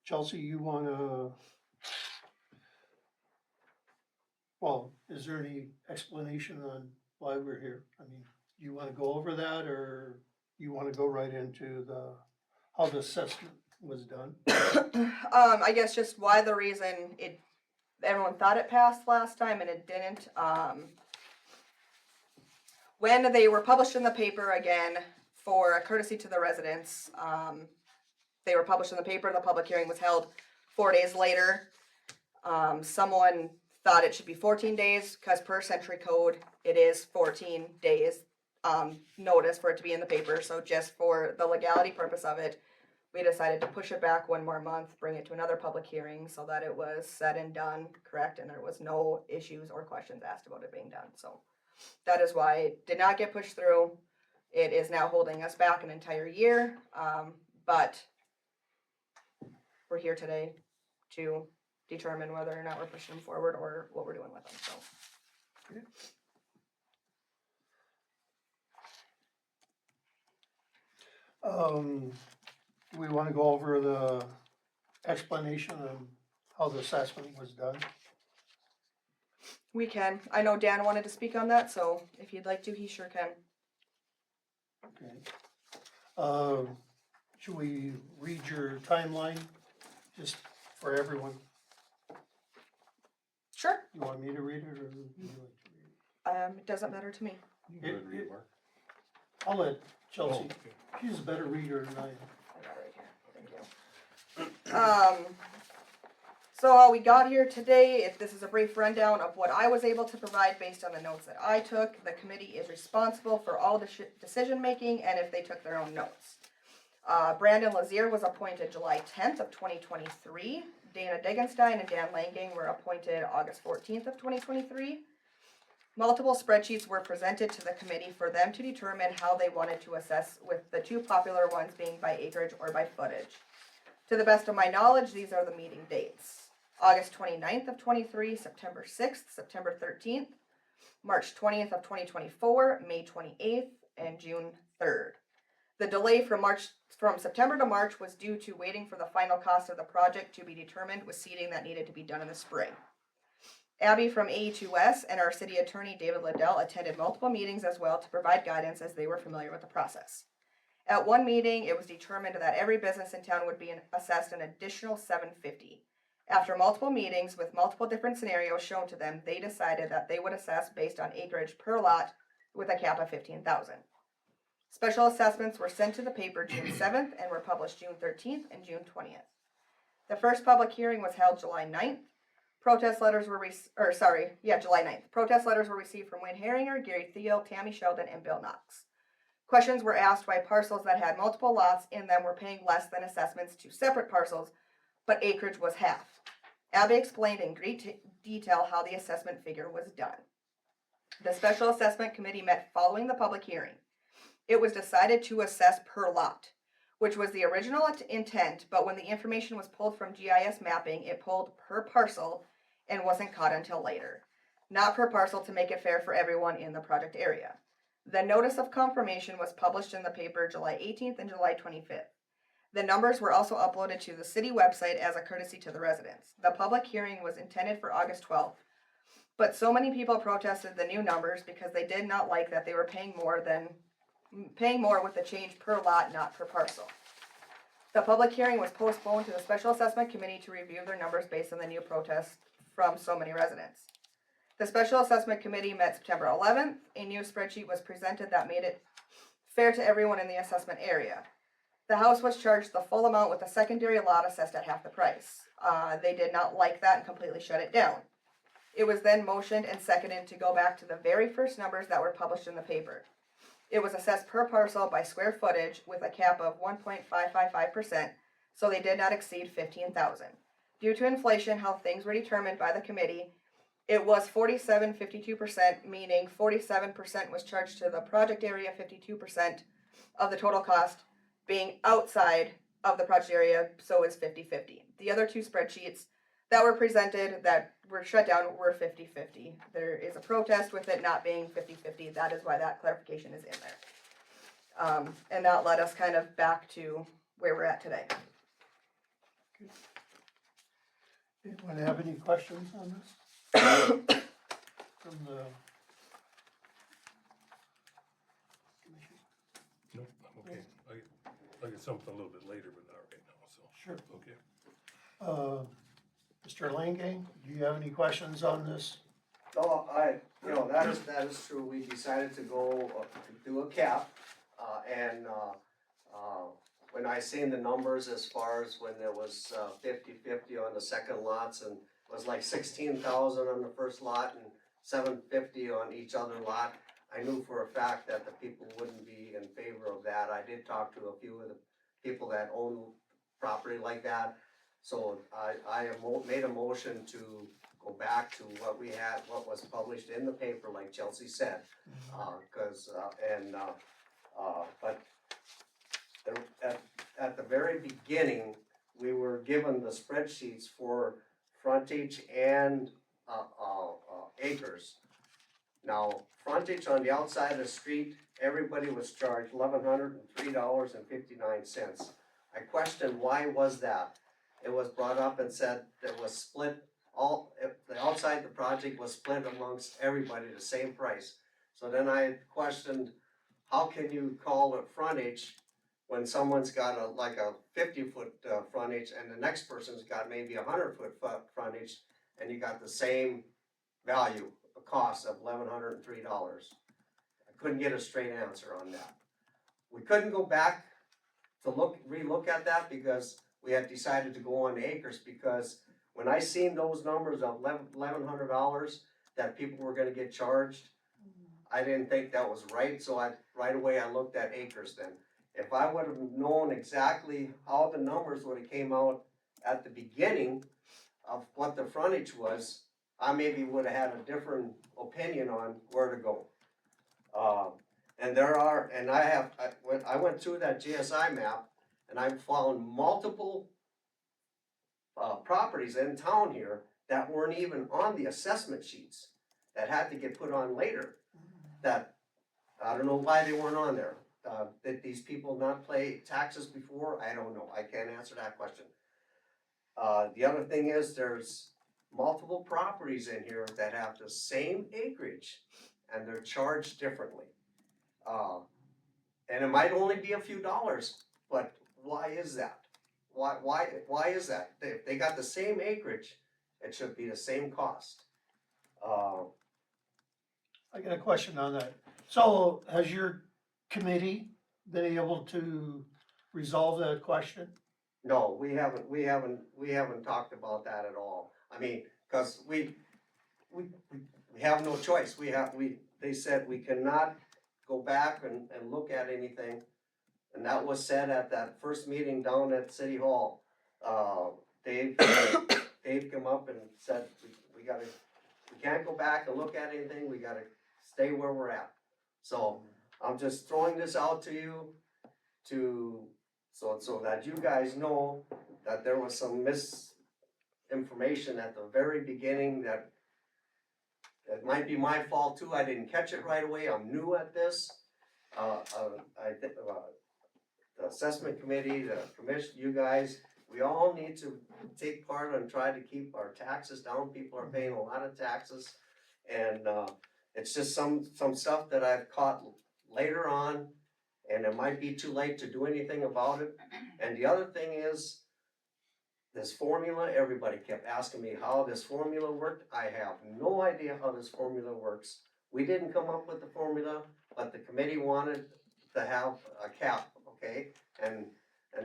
Chelsea, you wanna, well, is there any explanation on why we're here? I mean, you wanna go over that, or you wanna go right into how the assessment was done? I guess just why the reason everyone thought it passed last time and it didn't. When they were published in the paper again for a courtesy to the residents, they were published in the paper. The public hearing was held 4 days later. Someone thought it should be 14 days because per century code it is 14 days notice for it to be in the paper. So just for the legality purpose of it, we decided to push it back one more month, bring it to another public hearing so that it was said and done correct and there was no issues or questions asked about it being done. So that is why it did not get pushed through. It is now holding us back an entire year, but we're here today to determine whether or not we're pushing them forward or what we're doing with them. So Do we wanna go over the explanation of how the assessment was done? we can. I know Dan wanted to speak on that, so if you'd like to, he sure can. Okay. Should we read your timeline, just for everyone? Sure. You want me to read it, or would you like to read it? It doesn't matter to me. You can go ahead and read it, Mark. I'll let Chelsea, Oh, she's a better reader than I am. I got it right here. Thank you. So how we got here today, if this is a brief rundown of what I was able to provide based on the notes that I took. The committee is responsible for all decision making and if they took their own notes. Brandon Lazier was appointed July 10th of 2023. Dana Degenstein and Dan Langang were appointed August 14th of 2023. Multiple spreadsheets were presented to the committee for them to determine how they wanted to assess, with the two popular ones being by acreage or by footage. To the best of my knowledge, these are the meeting dates. August 29th of 23, September 6th, September 13th, March 20th of 2024, May 28th, and June 3rd. The delay from September to March was due to waiting for the final cost of the project to be determined with seeding that needed to be done in the spring. Abby from AE2S and our city attorney David Liddell attended multiple meetings as well to provide guidance as they were familiar with the process. At one meeting, it was determined that every business in town would be assessed an additional $750. After multiple meetings with multiple different scenarios shown to them, they decided that they would assess based on acreage per lot with a cap of $15,000. Special assessments were sent to the paper June 7th and were published June 13th and June 20th. The first public hearing was held July 9th. Protest letters were July 9th. Protest letters were received from Wayne Herringer, Gary Thiel, Tammy Sheldon, and Bill Knox. Questions were asked why parcels that had multiple lots in them were paying less than assessments to separate parcels, but acreage was half. Abby explained in great detail how the assessment figure was done. The Special Assessment Committee met following the public hearing. It was decided to assess per lot, which was the original intent, but when the information was pulled from GIS mapping, it pulled per parcel and wasn't caught until later. Not per parcel to make it fair for everyone in the project area. The notice of confirmation was published in the paper July 18th and July 25th. The numbers were also uploaded to the city website as a courtesy to the residents. The public hearing was intended for August 12th, but so many people protested the new numbers because they did not like that they were paying more with the change per lot, not per parcel. The public hearing was postponed to the Special Assessment Committee to review their numbers based on the new protests from so many residents. The Special Assessment Committee met September 11th. A new spreadsheet was presented that made it fair to everyone in the assessment area. The house was charged the full amount with a secondary lot assessed at half the price. They did not like that and completely shut it down. It was then motioned and seconded to go back to the very first numbers that were published in the paper. It was assessed per parcel by square footage with a cap of 1.555%, so they did not exceed $15,000. Due to inflation, how things were determined by the committee, it was 47.52%, meaning 47% was charged to the project area, 52% of the total cost being outside of the project area, so is 50-50. The other two spreadsheets that were presented that were shut down were 50-50. There is a protest with it not being 50-50. That is why that clarification is in there. And that led us kind of back to where we're at today. Anyone have any questions on this? From the commission? Nope, I'm okay. I get something a little bit later, but not right now, so, Sure. okay. Mr. Langang, do you have any questions on this? No, that is true, we decided to go, to do a cap, and, when I seen the numbers as far as when there was, 50-50 on the second lots, and it was like 16,000 on the first lot and 750 on each other lot, I knew for a fact that the people wouldn't be in favor of that. I did talk to a few of the people that own property like that, so I made a motion to go back to what we had, what was published in the paper, like Chelsea said. But at the very beginning, we were given the spreadsheets for frontage and, acres. Now, frontage on the outside of the street, everybody was charged $1,103.59. I questioned why was that? It was brought up and said it was split, the outside the project was split amongst everybody the same price. So then I questioned, how can you call it frontage when someone's got a 50-foot frontage and the next person's got maybe 100-foot frontage, and you got the same value, a cost of $1,103. I couldn't get a straight answer on that. We couldn't go back to relook at that because we had decided to go on acres, because when I seen those numbers of $1,100 that people were gonna get charged, I didn't think that was right, so right away I looked at acres then. If I would have known exactly how the numbers would have came out at the beginning of what the frontage was, I maybe would have had a different opinion on where to go. I went through that GSI map, and I found multiple properties in town here that weren't even on the assessment sheets, that had to get put on later, that, I don't know why they weren't on there. Did these people not pay taxes before? I don't know, I can't answer that question. The other thing is, there's multiple properties in here that have the same acreage, and they're charged differently. And it might only be a few dollars, but why is that? Why is that? If they got the same acreage, it should be the same cost. I got a question on that. So has your committee been able to resolve that question? No, we haven't talked about that at all. I mean, cause we have no choice. They said we cannot go back and look at anything. And that was said at that first meeting down at City Hall. Dave come up and said, we can't go back and look at anything, we gotta stay where we're at. So I'm just throwing this out to you so that you guys know that there was some misinformation at the very beginning, that it might be my fault too. I didn't catch it right away, I'm new at this. I think the assessment committee, the commission, you guys, we all need to take part and try to keep our taxes down. People are paying a lot of taxes, and it's just some stuff that I've caught later on, and it might be too late to do anything about it. And the other thing is, this formula, everybody kept asking me how this formula worked. I have no idea how this formula works. We didn't come up with the formula, but the committee wanted to have a cap, okay? And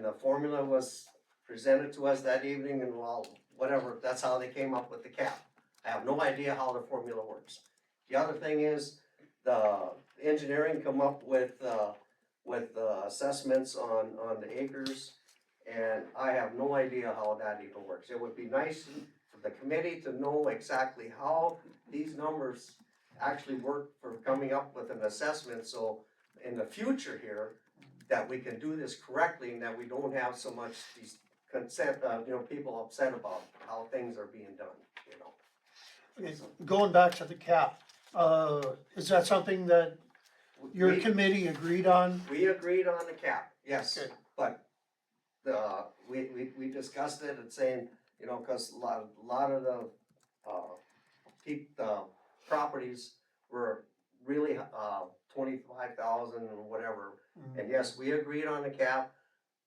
the formula was presented to us that evening, and well, whatever, that's how they came up with the cap. I have no idea how the formula works. The other thing is, the engineering come up with assessments on the acres, and I have no idea how that even works. It would be nice for the committee to know exactly how these numbers actually work for coming up with an assessment, so in the future here, that we can do this correctly, and that we don't have so much these people upset about how things are being done, you know. Okay, going back to the cap, is that something that your We- committee agreed on? We agreed on the cap, yes, Okay. but we discussed it and saying, you know, cause a lot of the, the properties were really, 25,000 or whatever. And yes, we agreed on the cap,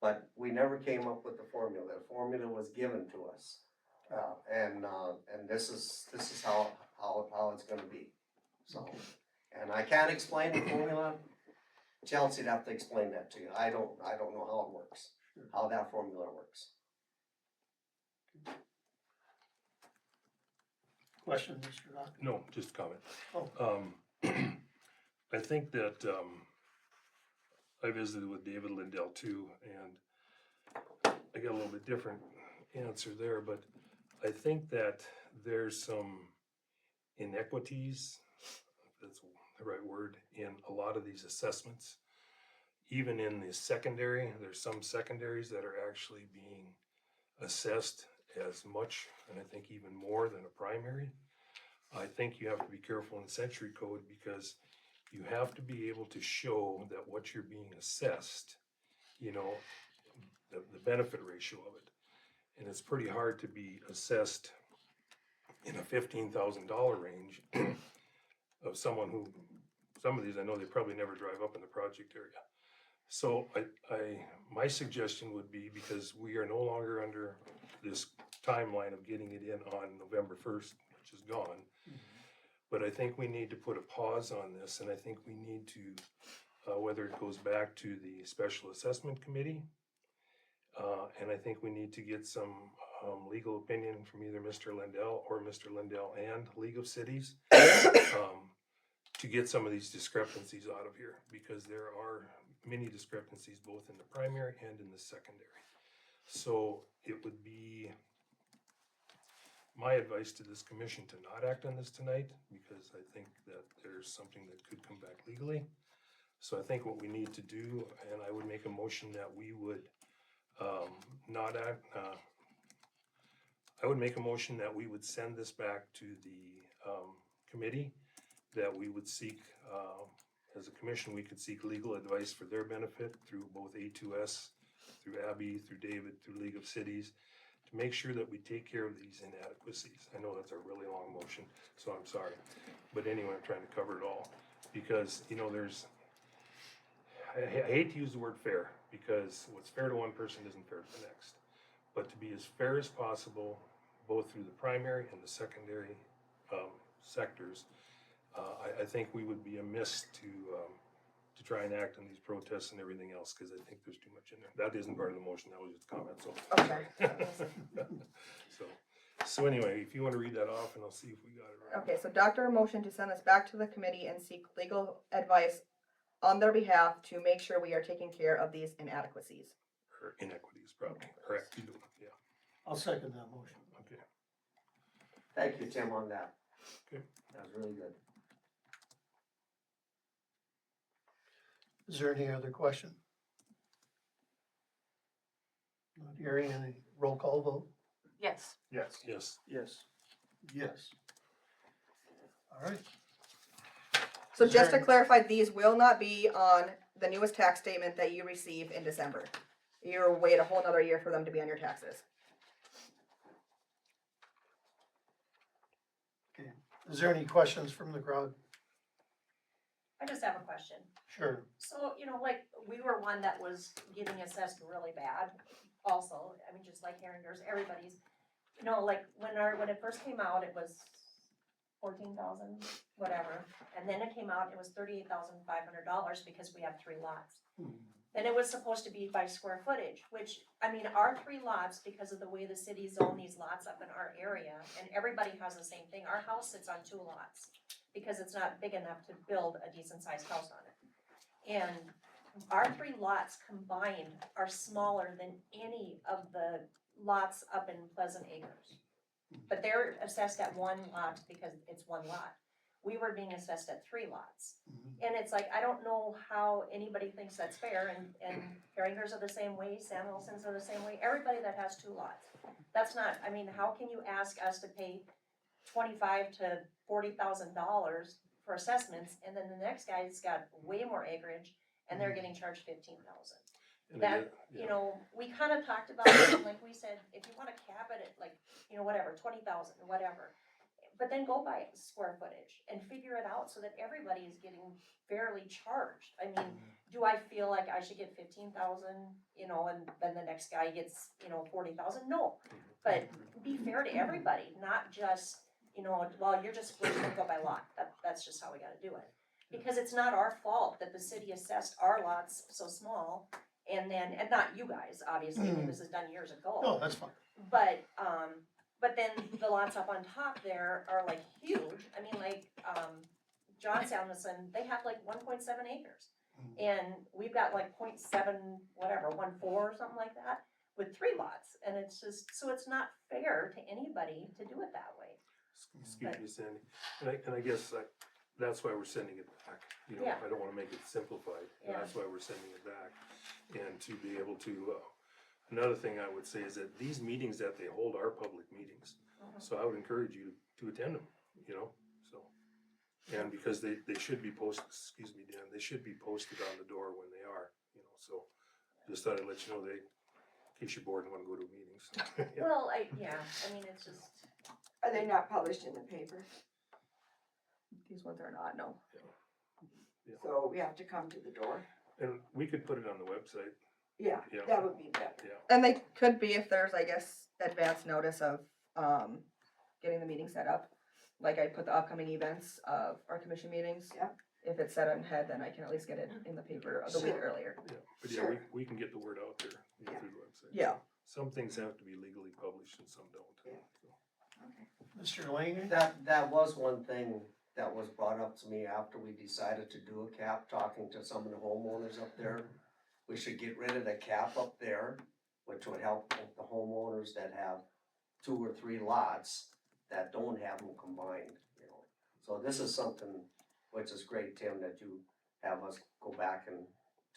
but we never came up with the formula. The formula was given to us. And this is how it's gonna be, so. And I can't explain the formula. Chelsea'd have to explain that to you. I don't know how it works, how that formula works. Question, Mr. Doc? No, just a comment. Oh. I think that, I visited with David Lindell too, and I got a little bit different answer there, but I think that there's some inequities, if that's the right word, in a lot of these assessments. Even in the secondary, there's some secondaries that are actually being assessed as much, and I think even more than a primary. I think you have to be careful in century code because you have to be able to show that what you're being assessed, you know, the benefit ratio of it. And it's pretty hard to be assessed in a $15,000 range of someone who, some of these I know they probably never drive up in the project area. So my suggestion would be, because we are no longer under this timeline of getting it in on November 1st, which is gone. But I think we need to put a pause on this, and I think we need to, whether it goes back to the Special Assessment Committee, and I think we need to get some legal opinion from either Mr. Lindell or Mr. Lindell and League of Cities to get some of these discrepancies out of here, because there are many discrepancies both in the primary and in the secondary. So it would be my advice to this commission to not act on this tonight, because I think that there's something that could come back legally. So I think what we need to do, and I would make a motion that we would not act, I would make a motion that we would send this back to the committee, that we would seek, as a commission, we could seek legal advice for their benefit through both A2S, through Abby, through David, through League of Cities, to make sure that we take care of these inadequacies. I know that's a really long motion, so I'm sorry. But anyway, I'm trying to cover it all. Because, you know, I hate to use the word fair, because what's fair to one person isn't fair to the next. But to be as fair as possible, both through the primary and the secondary sectors, I think we would be amiss to try and act on these protests and everything else, because I think there's too much in there. That isn't part of the motion, that was just a comment, so. Okay. So anyway, if you wanna read that off, and I'll see if we got it right. Okay, so Doctor motion to send this back to the committee and seek legal advice on their behalf to make sure we are taking care of these inadequacies. Or inequities, probably, correct, you do it, yeah, I'll second that motion. okay. Thank you, Tim, on that. Okay. That was really good. Is there any other question? Not hearing any. Roll call vote? Yes. Yes. Yes, Yes. Yes. All right. So Is just to there- clarify, these will not be on the newest tax statement that you receive in December. You'll wait a whole nother year for them to be on your taxes. Okay. Is there any questions from the crowd? I just have a question. Sure. So, you know, like, we were one that was getting assessed really bad also. I mean, just like Herringer's, everybody's. You know, like, when it first came out, it was 14,000, whatever. And then it came out, it was $38,500 because we have 3 lots. Then it was supposed to be by square footage, which, I mean, our 3 lots, because of the way the city zoned these lots up in our area, and everybody has the same thing, our house sits on 2 lots, because it's not big enough to build a decent sized house on it. And our 3 lots combined are smaller than any of the lots up in Pleasant Acres. But they're assessed at 1 lot because it's 1 lot. We were being assessed at 3 lots. And it's like, I don't know how anybody thinks that's fair, and Herringers are the same way, Samuelsons are the same way, everybody that has 2 lots. That's not, I mean, how can you ask us to pay $25,000 to $40,000 for assessments, and then the next guy's got way more acreage, and they're getting charged $15,000? And I that, get- you yeah. know, we kinda talked about it, and like we said, if you wanna cap it at like, you know, whatever, 20,000, whatever. But then go by square footage and figure it out so that everybody is getting fairly charged. I mean, do I feel like I should get 15,000, you know, and then the next guy gets, you know, 40,000? No. But be fair to everybody, not just, you know, well, you're just splitting it by lot. That's just how we gotta do it. Because it's not our fault that the city assessed our lots so small, and not you guys, obviously, I mean, this is done years ago. No, that's fine. But then the lots up on top there are like huge, I mean, like, John Samuelson, they have like 1.7 acres. And we've got like 0.7, whatever, 1.4 or something like that, with 3 lots, and it's just, so it's not fair to anybody to do it that way. Excuse me, Sandy, and I guess that's why we're sending it back, you know, Yeah. I don't wanna make it simplified, and Yeah. that's why we're sending it back. And to be able to, another thing I would say is that these meetings that they hold are public meetings, Mhm. so I would encourage you to attend them, you know, so. And because they should be posted, excuse me, Dan, they should be posted on the door when they are, you know, so. Just thought I'd let you know in case you're bored and wanna go to a meeting, so. Yeah. Well, I mean, it's just, Are they not published in the paper? These ones are not, no. Yeah. So we have to come to the door? And we could put it on the website, Yeah, Yeah. that would be better. yeah. And they could be if there's, I guess, advance notice of, getting the meeting set up. Like I put the upcoming events of our commission meetings. Yeah. If it's set ahead, then I can at least get it in the paper the week Sure. earlier. Yeah, but yeah, Sure. we can get the word out there, you know, Yeah. through the website. Yeah. Some things have to be legally published and some don't. Yeah. so. Mr. Lang? That was one thing that was brought up to me after we decided to do a cap, talking to some of the homeowners up there. We should get rid of the cap up there, which would help the homeowners that have 2 or 3 lots that don't have them combined, you know. So this is something which is great, Tim, that you have us go back and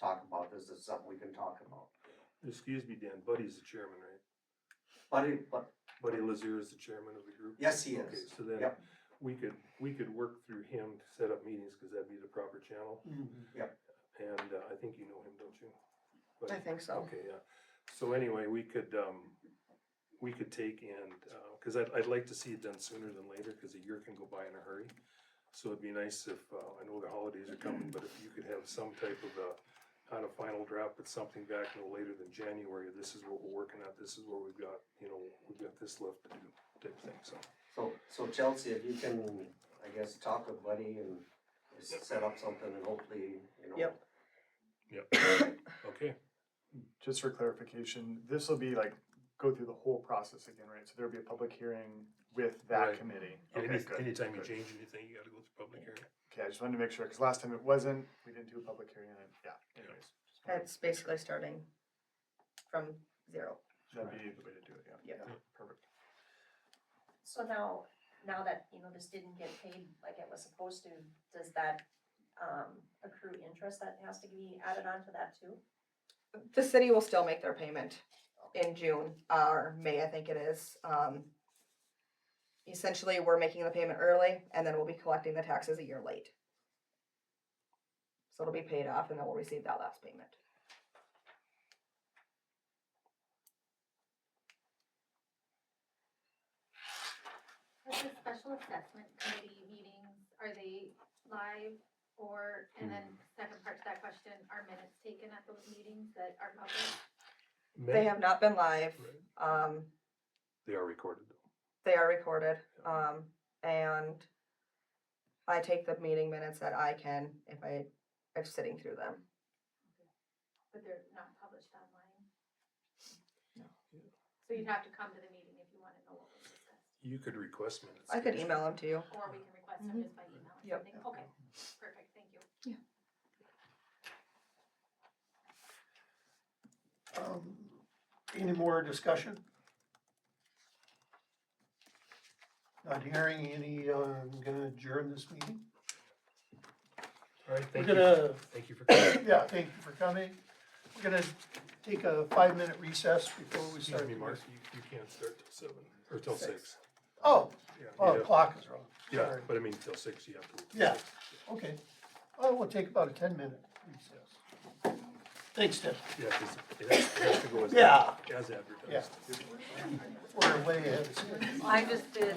talk about this. It's something we can talk about. Excuse me, Dan, Buddy's the chairman, right? But Buddy Lazier is the chairman of the group? yes, he Okay, is. so then Yep. we could work through him to set up meetings, cause that'd be the proper channel. And I think you know him, don't you? Buddy? I think so. Okay, yeah. So anyway, we could take and, cause I'd like to see it done sooner than later, cause a year can go by in a hurry. So it'd be nice if, I know the holidays are coming, but if you could have some type of not a final draft, but something back no later than January, this is what we're working at, this is where we've got, you know, we've got this left to do, type thing, so. So Chelsea, if you can, I guess, talk with Buddy and set up something and hopefully, you know. Yep. Okay, Just for clarification, this will be like, go through the whole process again, right? So there'll be a public hearing with that Right. committee. Any- Okay, good. anytime you good. change anything, you gotta go through public hearing. Okay, I just wanted to make sure, because last time it wasn't, we didn't do a public hearing, and yeah, anyways. just wanted to It's make basically starting from 0. sure. That'd be the way to do it, yeah. Yeah. Perfect. so now that, you know, this didn't get paid like it was supposed to, does that, accrue interest that has to be added on to that too? The city will still make their payment in June, or May, I think it is. Essentially, we're making the payment early, and then we'll be collecting the taxes a year late. So it'll be paid off, and then we'll receive that last payment. With the special assessment committee meetings, are they live or, and then second part to that question, are minutes taken at those meetings that are public? They have not been live. Right. They are recorded though. They are recorded, and I take the meeting minutes that I can if I'm sitting through them. But they're not published online? No. So you'd have to come to the meeting if you wanna know what was discussed, You could request minutes. I could email them to you. or we can request them just by email or Yep. something, okay, perfect, thank you. Any more discussion? Not hearing any, I'm gonna adjourn this meeting. All right, We're thank you, gonna, thank you for coming. yeah, thank you for coming. We're gonna take a 5-minute recess before we Excuse start. me, the- Mark, you can't start till 7, or till 6. Oh, Yeah, oh, you the have- clock is wrong. Yeah, Sorry. but I mean, till 6, you have to. wait till Yeah. 6. Okay. Oh, we'll take about a 10-minute recess. Thanks, Tim. Yeah, 'cause it has to go as, Yeah. as advertised. We're way ahead of schedule. I just did